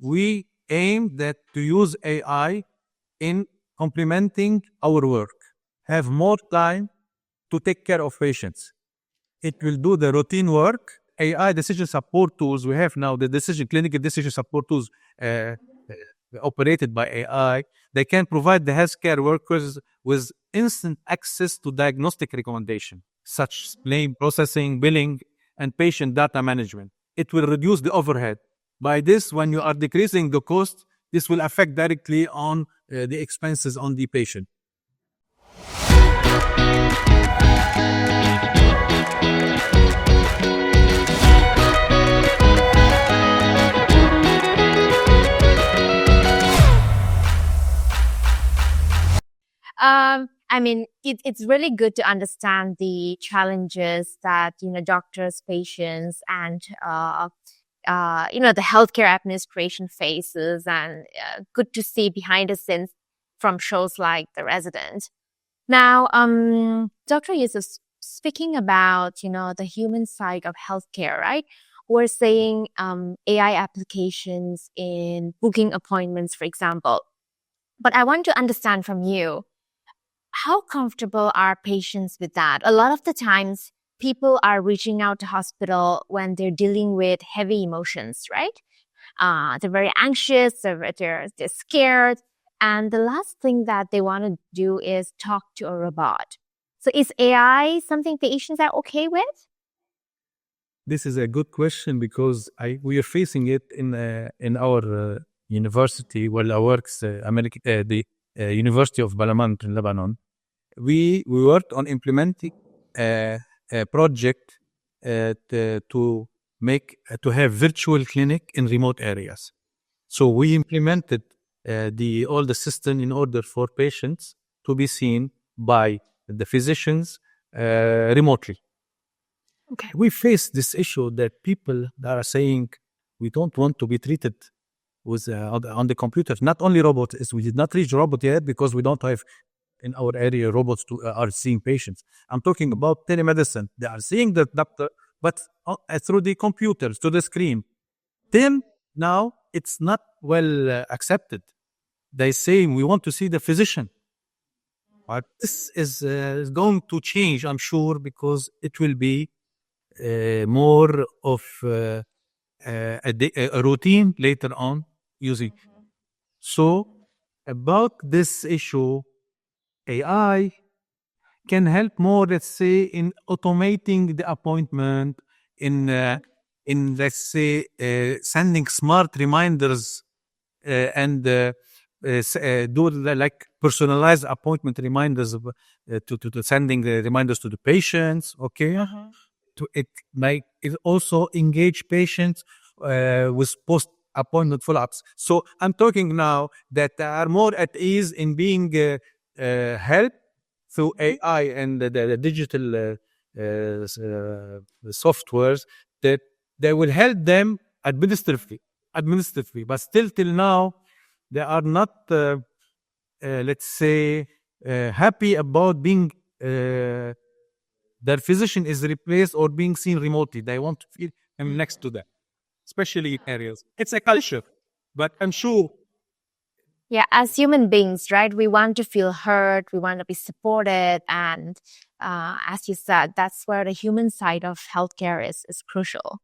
we aim that to use AI in complementing our work, have more time to take care of patients. It will do the routine work. AI decision support tools we have now, the clinical decision support tools operated by AI, they can provide the healthcare workers with instant access to diagnostic recommendation, such as claim processing, billing, and patient data management. It will reduce the overhead. By this, when you are decreasing the cost, this will affect directly on the expenses on the patient. I mean, it's really good to understand the challenges that, doctors, patients, and, the healthcare administration faces, and good to see behind the scenes from shows like The Resident. Now, Dr. Youssef, speaking about, the human side of healthcare, right? We're saying AI applications in booking appointments, for example. But I want to understand from you, how comfortable are patients with that? A lot of the times, people are reaching out to hospital when they're dealing with heavy emotions, right? They're very anxious, they're scared, and the last thing that they want to do is talk to a robot. So is AI something patients are okay with? This is a good question because we are facing it in our university where I works, the University of Balamand in Lebanon. We worked on implementing a project to have virtual clinic in remote areas. So we implemented all the system in order for patients to be seen by the physicians remotely. Okay. We face this issue that people that are saying we don't want to be treated with on the computers. Not only robots, we did not reach robot yet because we don't have in our area robots are seeing patients. I'm talking about telemedicine. They are seeing the doctor, but through the computers, to the screen. Then now it's not well accepted. They say we want to see the physician. But this is going to change, I'm sure, because it will be more of a routine later on using. So about this issue, AI can help more, let's say, in automating the appointment, in let's say sending smart reminders and do like personalized appointment reminders to sending the reminders to the patients. Okay, it also engage patients with post appointment follow-ups. So I'm talking now that they are more at ease in being helped through AI and the digital softwares, that they will help them administratively, but still till now they are not let's say happy about being their physician is replaced or being seen remotely. They want to feel him next to them, especially in areas. It's a culture, but I'm sure. Yeah, as human beings, right? We want to feel heard, we want to be supported, and as you said, that's where the human side of healthcare is crucial.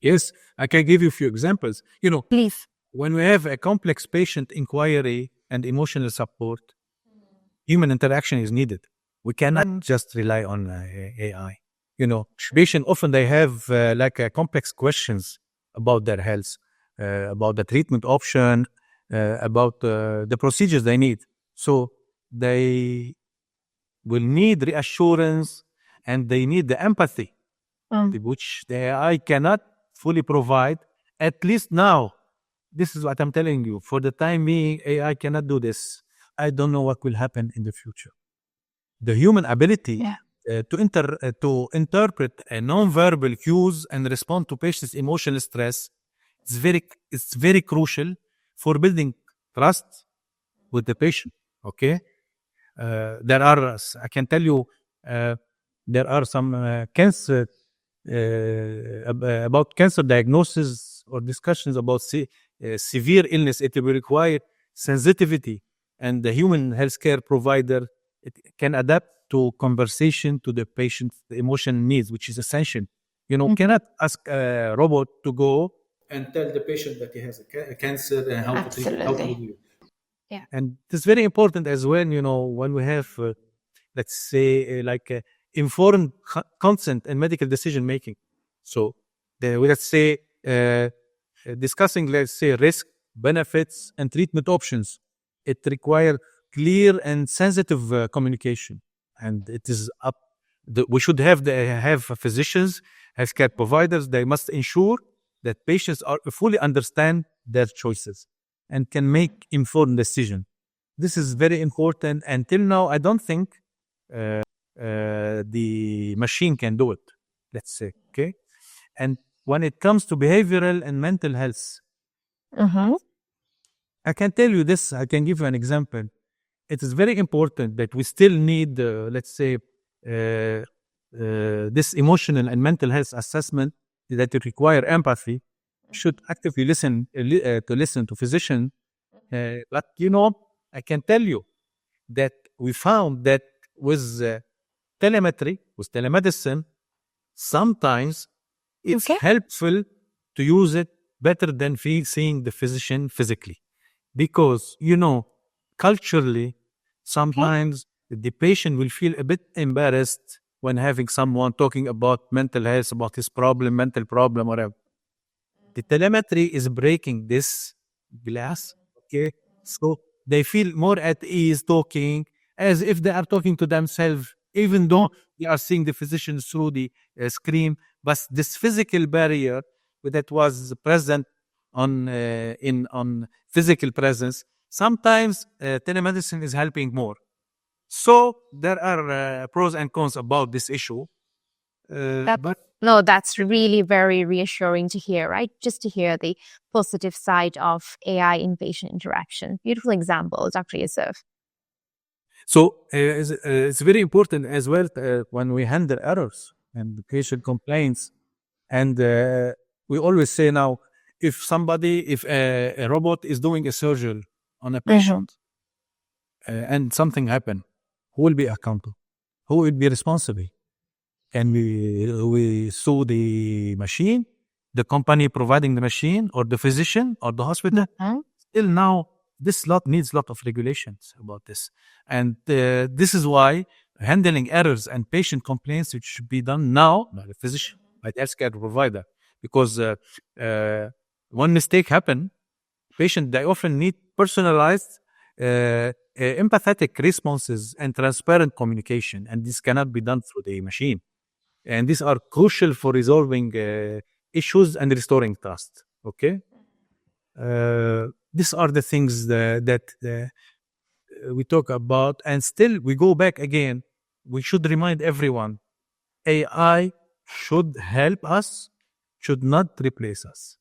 Yes, I can give you a few examples. Please. When we have a complex patient inquiry and emotional support, human interaction is needed. We cannot just rely on AI. Patients often they have complex questions about their health, about the treatment option, about the procedures they need. So they will need reassurance and they need the empathy, which the AI cannot fully provide, at least now. This is what I'm telling you. For the time being, AI cannot do this. I don't know what will happen in the future. The human ability to interpret a non-verbal cues and respond to patients' emotional stress it's very crucial for building trust with the patient. Okay, I can tell you, there are some cancer about cancer diagnosis or discussions about severe illness, it will require sensitivity, and the human healthcare provider it can adapt to conversation to the patient's emotion needs, which is essential. Cannot ask a robot to go and tell the patient that he has a cancer and how to treat it, how to Absolutely. do it. Yeah. And it's very important as well, when we have, let's say, informed consent and medical decision making. So, let's say, discussing, let's say, risk, benefits, and treatment options. It requires clear and sensitive communication, and it is up. We should have physicians, healthcare providers. They must ensure that patients are fully understand their choices and can make informed decision. This is very important. Until now, I don't think the machine can do it. Let's say, okay. And when it comes to behavioral and mental health, Mm-hmm. I can tell you this. I can give you an example. It is very important that we still need, let's say, this emotional and mental health assessment that it require empathy. Should actively listen to listen to physician. But I can tell you that we found that with telemetry, with telemedicine, sometimes it's Okay. helpful to use it better than seeing the physician physically. Because, culturally, sometimes the patient will feel a bit embarrassed when having someone talking about mental health, about his problem, mental problem, whatever. The telemetry is breaking this glass. Okay. So they feel more at ease talking as if they are talking to themselves, even though they are seeing the physician through the screen. But this physical barrier that was present on physical presence, sometimes telemedicine is helping more. So there are pros and cons about this issue. But No, that's really very reassuring to hear, right? Just to hear the positive side of AI in patient interaction. Beautiful example, Dr. Youssef. so it's very important as well when we handle errors and patient complaints. And we always say now, if a robot is doing a surgery on a Mm-hmm. patient and something happened, who will be accountable? Who will be responsible? And we sue the machine, the company providing the machine, or the physician, or the hospital. Still now, this lot needs lot of regulations about this, and this is why handling errors and patient complaints, which should be done now by the physician, by the healthcare provider, because one mistake happen, patient they often need personalized, empathetic responses and transparent communication, and this cannot be done through the machine. And these are crucial for resolving issues and restoring trust. Okay, these are the things that we talk about, and still we go back again. We should remind everyone: AI should help us, should not replace us.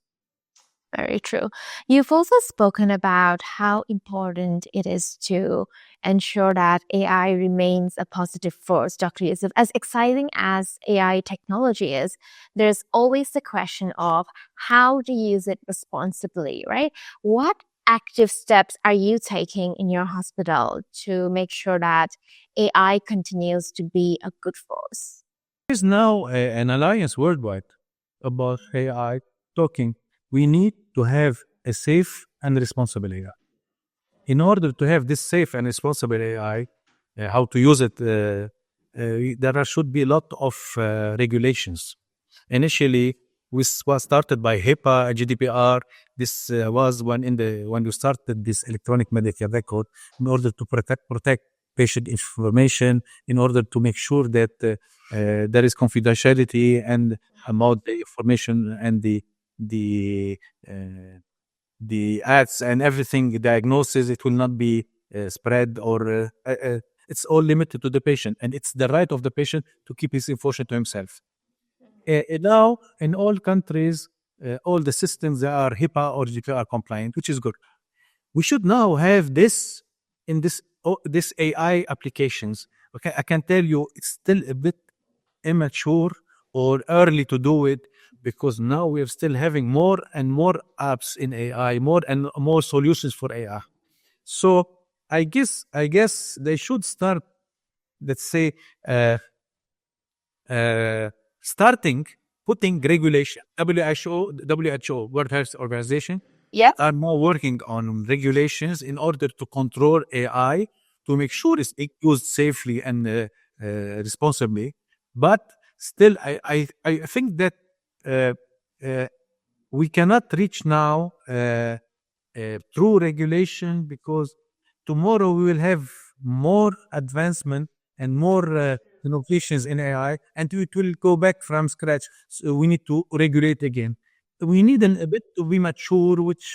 Very true. You've also spoken about how important it is to ensure that AI remains a positive force, Dr. Youssef. As exciting as AI technology is, there's always the question of how to use it responsibly, right? What active steps are you taking in your hospital to make sure that AI continues to be a good force? There is now an alliance worldwide about AI talking. We need to have a safe and responsible AI. In order to have this safe and responsible AI, how to use it, should be a lot of regulations. Initially, was started by HIPAA, GDPR. This was when we started this electronic medical record in order to protect patient information, in order to make sure that there is confidentiality and about the information and the uh, the ads and everything diagnosis. It will not be spread, or it's all limited to the patient, and it's the right of the patient to keep his information to himself. Now, in all countries, all the systems that are HIPAA or GDPR compliant, which is good. We should now have this in this AI applications. Okay, I can tell you it's still a bit immature or early to do it, because now we're still having more and more apps in AI, more and more solutions for AI. So I guess they should start, let's say, uh, starting putting regulation. WHO, World Health Organization, Yeah. are now working on regulations in order to control AI to make sure it's used safely and responsibly. But still, I think that uh, uh, we cannot reach now through regulation, because tomorrow we will have more advancement and more innovations in AI, and it will go back from scratch. So we need to regulate again. We need a bit to be mature, which,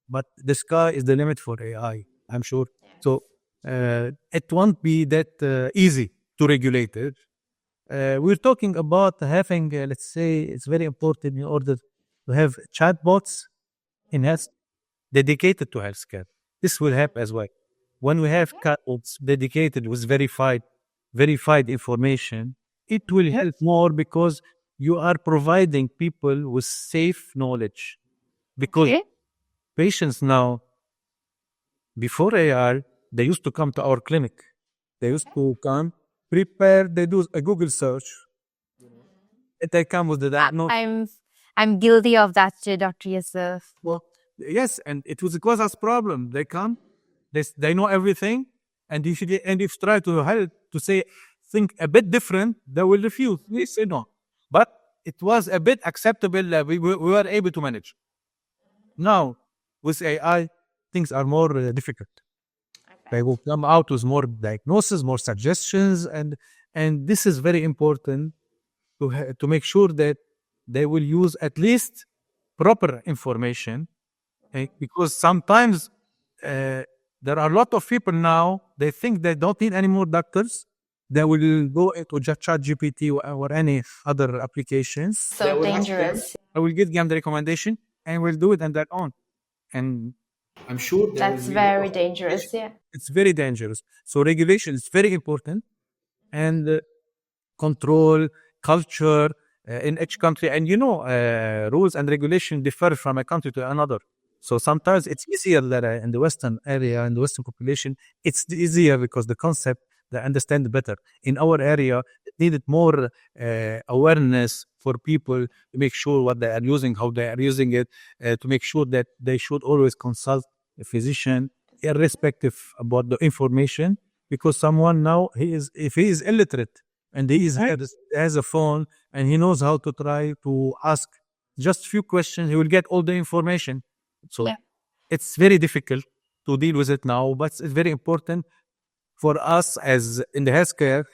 but the sky is the limit for AI, I'm sure. So it won't be that easy to regulate it. We're talking about having, let's say, it's very important in order to have chatbots in health dedicated to healthcare. This will help as well. When we have chatbots dedicated with verified information, it will help more, because you are providing people with safe knowledge. Because Okay. patients now, before AI, they used to come to our clinic. They used to come, prepare, they do a Google search, and they come with the diagnosis. I'm guilty of that too, Dr. Youssef. Well, yes, and it was cause us problem. They come, they know everything, and if you try to help to say think a bit different, they will refuse. They say no, but it was a bit acceptable. We were able to manage. Now with AI, things are more difficult. They will come out with more diagnosis, more suggestions, and this is very important to make sure that they will use at least proper information. Because sometimes there are a lot of people now, they think they don't need any more doctors. They will go into chat GPT or any other applications. So dangerous. I will give them the recommendation and we'll do it on their own. And I'm sure there will That's be a lot very of regulation. dangerous. Yeah. It's very dangerous. So regulation is very important, and control, culture in each country. And rules and regulation differ from a country to another. So sometimes it's easier that in the Western area, in the Western population, it's easier because the concept they understand better. In our area, it needed more awareness for people to make sure what they are using, how they are using it, to make sure that they should always consult a physician, irrespective about the information, because someone now if he is illiterate and has a phone and he knows how to try to ask just few questions, he will get all the information. So Yeah. it's very difficult to deal with it now, but it's very important for us as in the healthcare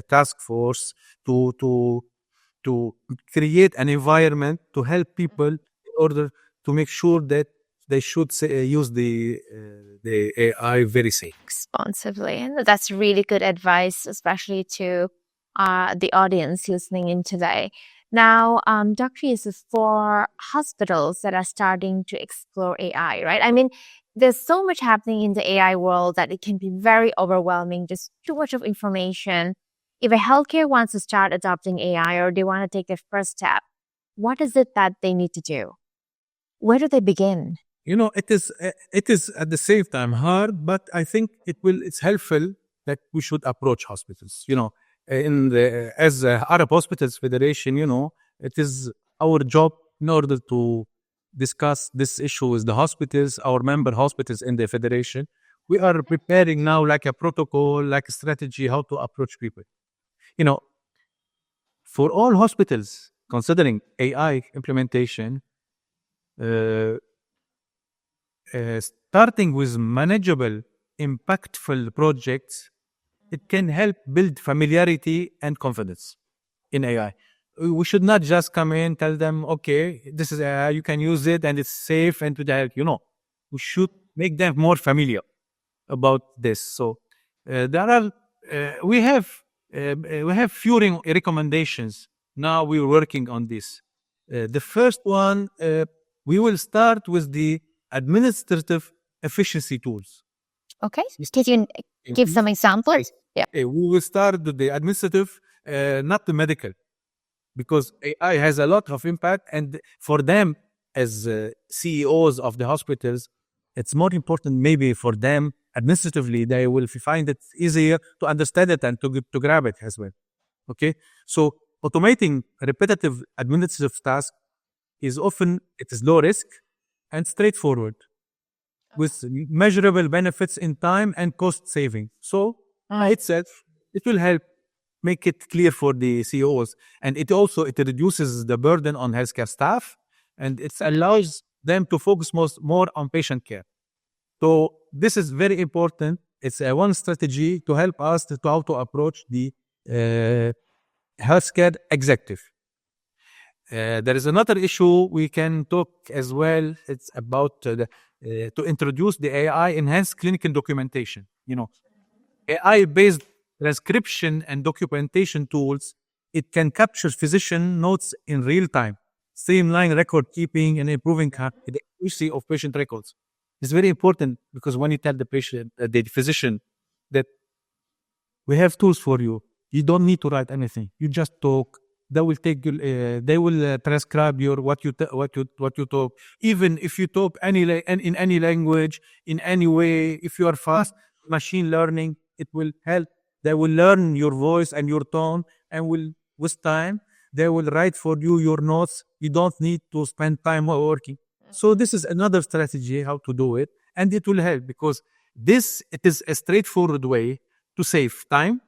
task force to create an environment to help people in order to make sure that they should use the AI very safe. Responsibly. And that's really good advice, especially to the audience listening in today. Now, Dr. Yusuf, for hospitals that are starting to explore AI, right? I mean, there's so much happening in the AI world that it can be very overwhelming, just too much of information. If a healthcare wants to start adopting AI or they want to take their first step, what is it that they need to do? Where do they begin? It is at the same time hard, but I think it's helpful that we should approach hospitals. In the as Arab Hospitals Federation, it is our job in order to discuss this issue with the hospitals, our member hospitals in the federation. We are preparing now like a protocol, like a strategy, how to approach people. You know, for all hospitals considering AI implementation, uh, starting with manageable, impactful projects, it can help build familiarity and confidence in AI. We should not just come in, tell them, okay, this is AI, you can use it and it's safe and to that, we should make them more familiar about this. So there are, we have few recommendations. Now we're working on this. The first one, we will start with the administrative efficiency tools. Okay. Can you give some examples? Yeah. We will start with the administrative, not the medical, because AI has a lot of impact. And for them, as CEOs of the hospitals, it's more important maybe for them administratively, they will find it easier to understand it and to grab it as well. Okay. So automating repetitive administrative tasks is often, it is low risk and straightforward with measurable benefits in time and cost saving. So itself, it will help make it clear for the CEOs. And it also, it reduces the burden on healthcare staff, and it allows them to focus more on patient care. So this is very important. It's a one strategy to help us to how to approach the healthcare executive. There is another issue we can talk as well. It's about to introduce the AI enhanced clinical documentation. AI-based transcription and documentation tools, it can capture physician notes in real time, streamline record keeping, and improving the accuracy of patient records. It's very important because when you tell the patient, the physician, that we have tools for you, you don't need to write anything. You just talk. They will take you. They will transcribe your what you talk. Even if you talk in any language, in any way, if you are fast, machine learning, it will help. They will learn your voice and your tone, and will with time they will write for you your notes. You don't need to spend time working. So this is another strategy how to do it, and it will help because it is a straightforward way to save time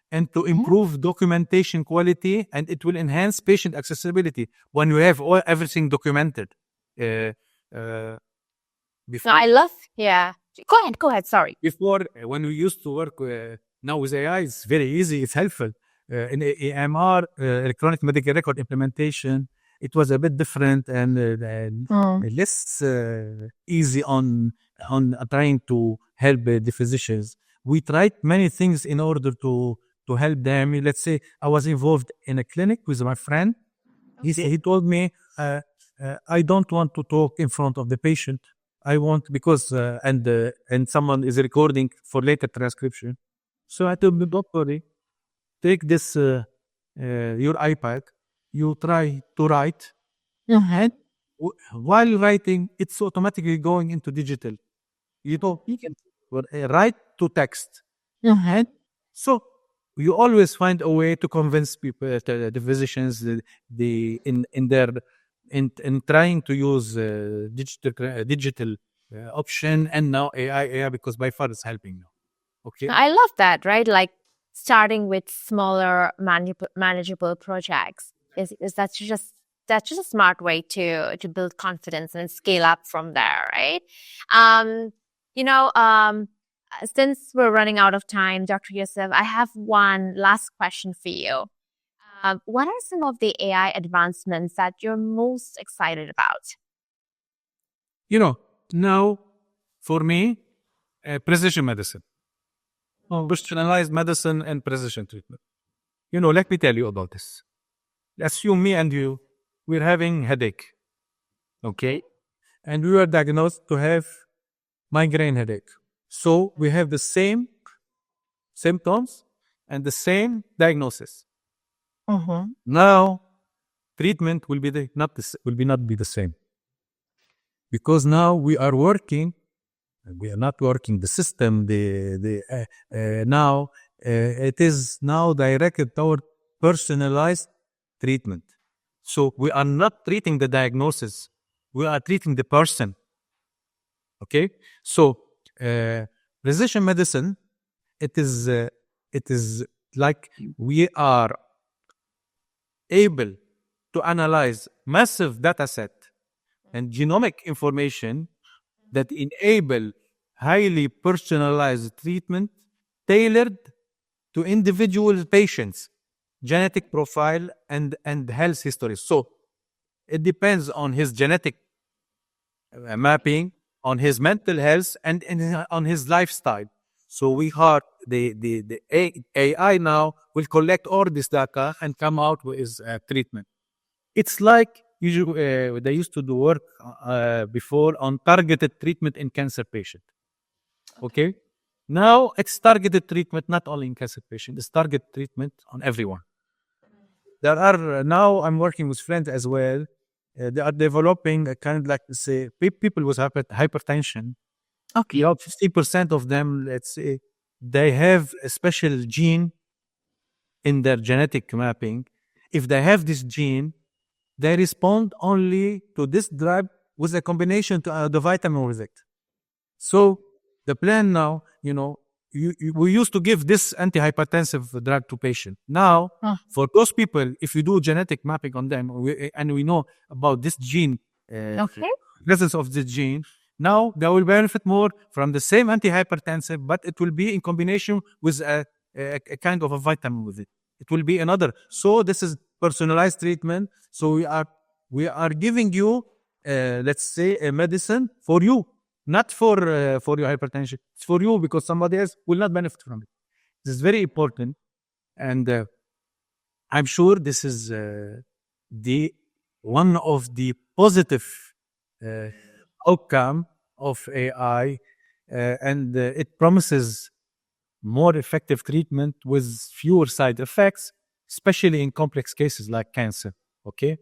and to improve documentation quality, and it will enhance patient accessibility when you have everything documented. Before, No, I love, yeah. Go ahead, sorry. before when we used to work now with AI, it's very easy, it's helpful. In EMR, electronic medical record implementation, it was a bit different and less easy on trying to help the physicians. We tried many things in order to help them. Let's say I was involved in a clinic with my friend. He told me, I don't want to talk in front of the patient. I want because and someone is recording for later transcription. So I told him, don't worry, take this your iPad. You try to write, and while writing, it's automatically going into digital. You can write to text. So you always find a way to convince people, the physicians, in trying to use digital option, and now AI because by far it's helping now. Okay. I love that, right? Like starting with smaller, manageable projects is that's just a smart way to build confidence and scale up from there, right? Since we're running out of time, Dr. Youssef, I have one last question for you. What are some of the AI advancements that you're most excited about? Now for me, precision medicine, personalized medicine and precision treatment. Let me tell you about this. Assume me and you, we're having headache, okay? And we were diagnosed to have migraine headache. So we have the same symptoms and the same diagnosis. Now, treatment will be not be the same, because now we are working. We are not working the system. Now it is now directed toward personalized treatment. So we are not treating the diagnosis. We are treating the person. Okay. So precision medicine, it is like we are able to analyze massive data set and genomic information that enable highly personalized treatment tailored to individual patients' genetic profile and health history. So it depends on his genetic mapping, on his mental health, and on his lifestyle. So we are the AI now will collect all this data and come out with his treatment. It's like they used to do work before on targeted treatment in cancer patient. Okay. Now it's targeted treatment not only in cancer patient, it's targeted treatment on everyone. there are now I'm working with friends as well. They are developing a kind of like say people with hypertension. Okay. You know, 50% of them, let's say, they have a special gene in their genetic mapping. If they have this gene, they respond only to this drug with a combination to the vitamin with it. So the plan now, you know, we used to give this antihypertensive drug to patient. Now, for those people, if you do genetic mapping on them, and we know about this gene, Okay. presence of this gene, now they will benefit more from the same antihypertensive, but it will be in combination with a kind of a vitamin with it. It will be another. So this is personalized treatment. So we are giving you, let's say, a medicine for you, not for your hypertension. It's for you because somebody else will not benefit from it. This is very important, and I'm sure this is the one of the positive uh, outcome of AI, and it promises more effective treatment with fewer side effects, especially in complex cases like cancer. Okay,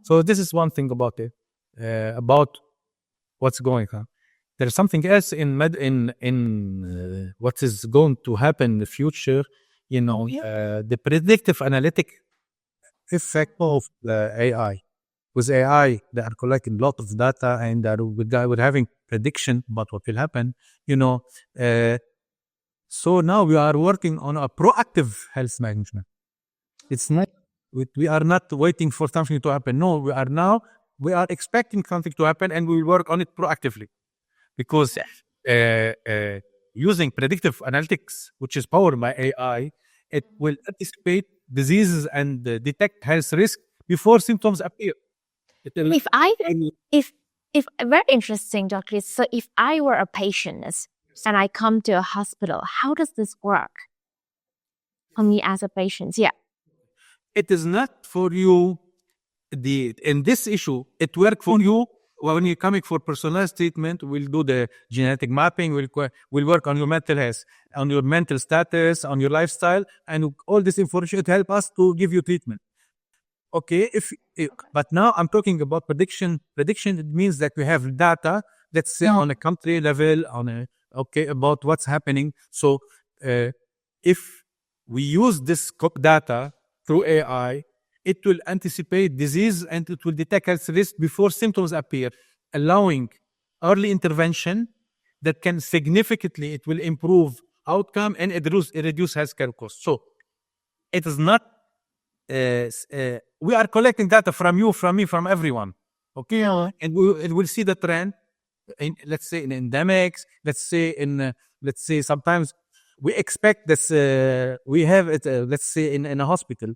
so this is one thing about it, about what's going on. There's something else in what is going to happen in the future. You know, the predictive analytic effect of the AI. With AI, they are collecting a lot of data and we're having prediction about what will happen. You know, so now we are working on a proactive health management. It's not we are not waiting for something to happen. No, we are expecting something to happen and we will work on it proactively because using predictive analytics, which is powered by AI, it will anticipate diseases and detect health risk before symptoms appear. It will If I if very interesting, doctor. So if I were a patient and I come to a hospital, how does this work for me as a patient? Yeah. it is not for you. In this issue, it work for you when you're coming for personalized treatment. We'll do the genetic mapping. We'll work on your mental health, on your mental status, on your lifestyle, and all this information to help us to give you treatment. Okay, but now I'm talking about prediction. Prediction, it means that we have data, let's say, on a country level, about what's happening. So if we use this data through AI, it will anticipate disease and it will detect health risk before symptoms appear, allowing early intervention that can significantly, it will improve outcome and reduce healthcare costs. So it is not, we are collecting data from you, from me, from everyone. Okay. And it will see the trend in, let's say, in endemics, let's say sometimes we expect this, we have it, let's say in a hospital,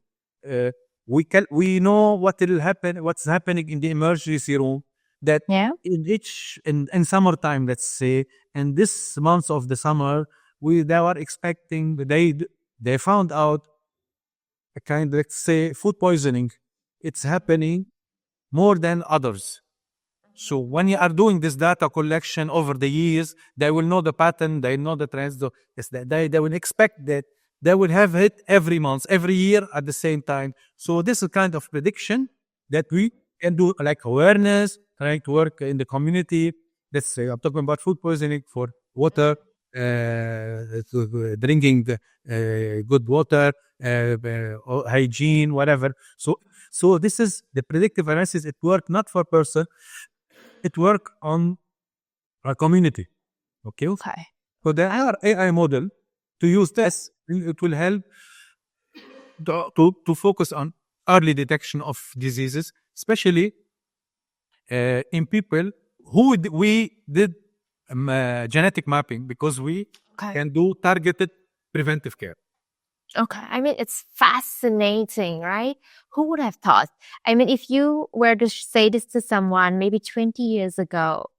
we know what will happen, what's happening in the emergency room, that in summertime, let's say, in this month of the summer, they were expecting, they found out a kind, let's say, food poisoning. It's happening more than others. So when you are doing this data collection over the years, they will know the pattern, they know the trends. They will expect that they will have it every month, every year at the same time. So this is kind of prediction that we can do, like awareness, trying to work in the community. Let's say I'm talking about food poisoning for water, drinking good water, hygiene, whatever. So this is the predictive analysis. It work not for person, it work on a community. Okay. So there are AI model to use this. It will help to focus on early detection of diseases, especially in people who we did genetic mapping, because we can do targeted preventive care. Okay. I mean, it's fascinating, right? Who would have thought? I mean, if you were to say this to someone maybe 20 years ago,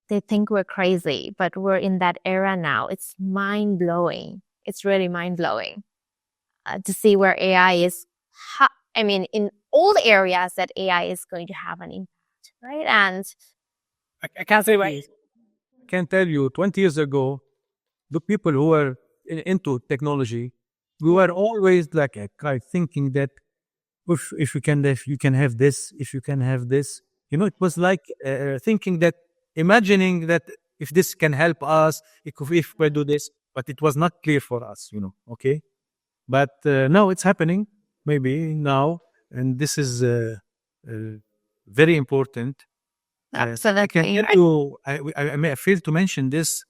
they think we're crazy, but we're in that era now. It's mind blowing. It's really mind blowing to see where AI is. I mean, in all the areas that AI is going to have an impact, right? And I can't say why. I can tell you, 20 years ago, the people who were into technology, we were always like thinking that if you can have this, if you can have this. It was like thinking that, imagining that if this can help us, if we do this, but it was not clear for us. Okay, but now it's happening. Maybe now, and this is uh, very important. I can Absolutely. tell you, I failed to mention this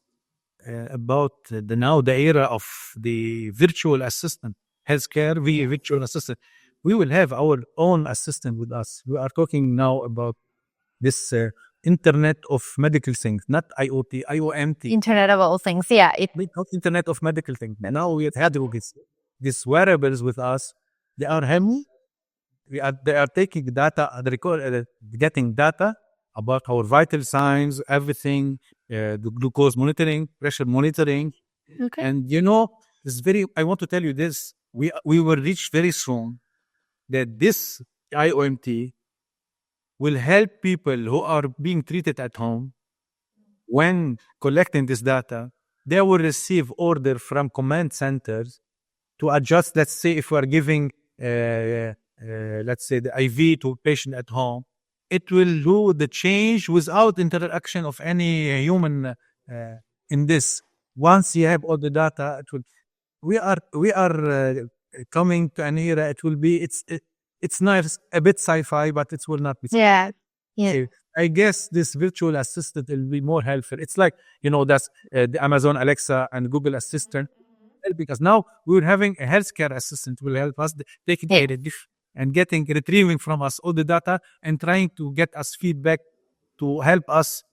about the era of the virtual assistant, healthcare via virtual assistant. We will have our own assistant with us. We are talking now about this Internet of Medical Things, not IoT, IOMT. Internet of all things. Yeah. Not Internet of Medical Things. And now we had these wearables with us. They are having, they are taking data, getting data about our vital signs, everything, the glucose monitoring, pressure monitoring. Okay. And it's very, I want to tell you this, we will reach very soon that this IOMT will help people who are being treated at home. When collecting this data, they will receive order from command centers to adjust. Let's say if we are giving, let's say, the IV to a patient at home, it will do the change without interaction of any human in this. Once you have all the data, it will. We are coming to an era. It will be. It's nice, a bit sci-fi, but it will not be. Yeah. Yeah. Okay. I guess this virtual assistant will be more helpful. It's like, that's the Amazon Alexa and Google Assistant. Because now we're having a healthcare assistant will help us taking Yeah. and retrieving from us all the data and trying to get us feedback to help us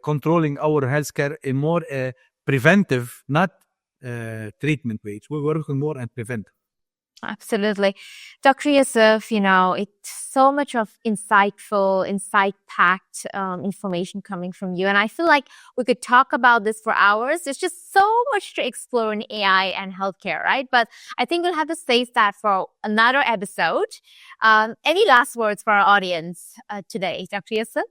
controlling our healthcare in more preventive, not treatment ways. We're working more on preventive. Absolutely. Dr. Youssef, it's so much of insight-packed information coming from you. And I feel like we could talk about this for hours. There's just so much to explore in AI and healthcare, right? But I think we'll have to save that for another episode. Any last words for our audience today, Dr. Youssef?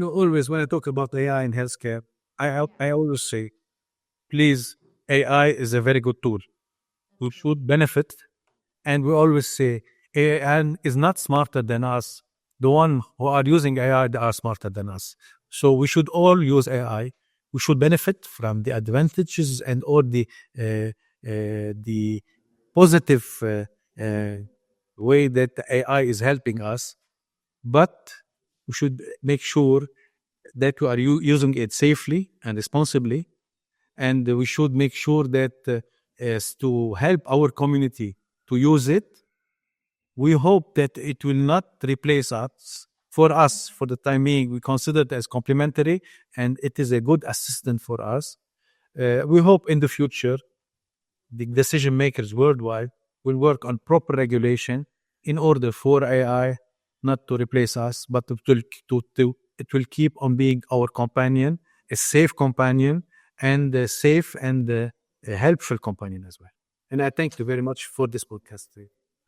Always when I talk about AI in healthcare, I always say, please, AI is a very good tool. We should benefit. And we always say AI is not smarter than us. The one who are using AI, they are smarter than us. So we should all use AI. We should benefit from the advantages and all the positive way that the AI is helping us. But we should make sure that we are using it safely and responsibly. And we should make sure that as to help our community to use it. We hope that it will not replace us. For us, for the time being, we consider it as complementary, and it is a good assistant for us. We hope in the future, the decision makers worldwide will work on proper regulation in order for AI not to replace us, but it will keep on being our companion, a safe companion, and a safe and a helpful companion as well. And I thank you very much for this podcast.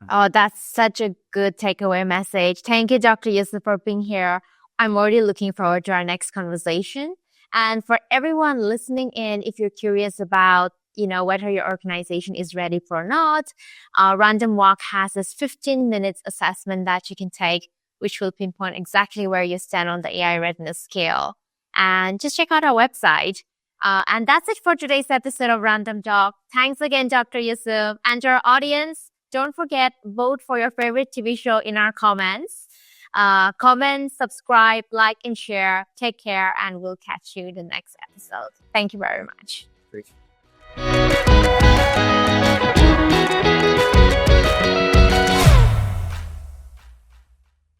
Oh, that's such a good takeaway message. Thank you, Dr. Youssef, for being here. I'm already looking forward to our next conversation. And for everyone listening in, if you're curious about, whether your organization is ready for or not, Random Walk has this 15 minutes assessment that you can take, which will pinpoint exactly where you stand on the AI readiness scale. And just check out our website. And that's it for today's episode of Random Talk. Thanks again, Dr. Youssef. And to our audience, don't forget, vote for your favorite TV show in our comments. Comment, subscribe, like, and share. Take care, and we'll catch you in the next episode. Thank you very much. Thank you.